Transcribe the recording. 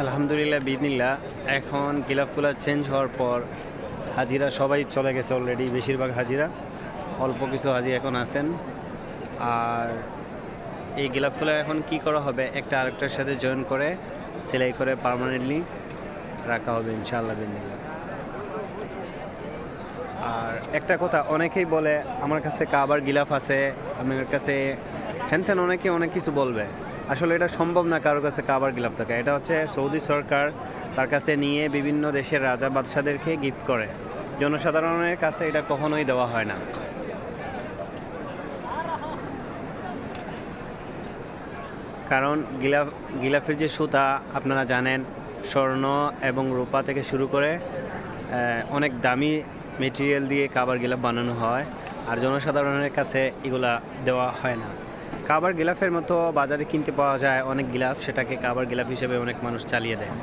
আলহামদুলিল্লাহ বিদিনিল্লাহ। এখন গিলাফগুলো চেঞ্জ হওয়ার পর হাজিরা সবাই চলে গেছে অলরেডি, বেশিরভাগ হাজিরা। অল্প কিছু হাজি এখন আছেন। আর এই গিলাফগুলো এখন কি করা হবে, একটা আরেকটার সাথে জয়েন করে সেলাই করে পার্মানেন্টলি রাখা হবে ইনশাআল্লাহ বিদিনিল্লাহ। আর একটা কথা, অনেকেই বলে আমার কাছে কাবার গিলাফ আছে, আমার কাছে হ্যান অনেকে অনেক কিছু বলবে। আসলে এটা সম্ভব না কারোর কাছে কাবার গিলাফ থাকা। এটা হচ্ছে সৌদি সরকার তার কাছে নিয়ে বিভিন্ন দেশের রাজা বাদশাদেরকে গিফট করে, জনসাধারণের কাছে এটা কখনোই দেওয়া হয় না। কারণ গিলাফের যে সুতা আপনারা জানেন, স্বর্ণ এবং রূপা থেকে শুরু করে অনেক দামি মেটেরিয়াল দিয়ে কাবার গিলাফ বানানো হয়, আর জনসাধারণের কাছে এগুলা দেওয়া হয় না। কাবার গিলাফের মতো বাজারে কিনতে পাওয়া যায় অনেক গিলাফ, সেটাকে কাবার গিলাফ হিসেবে অনেক মানুষ চালিয়ে দেয়।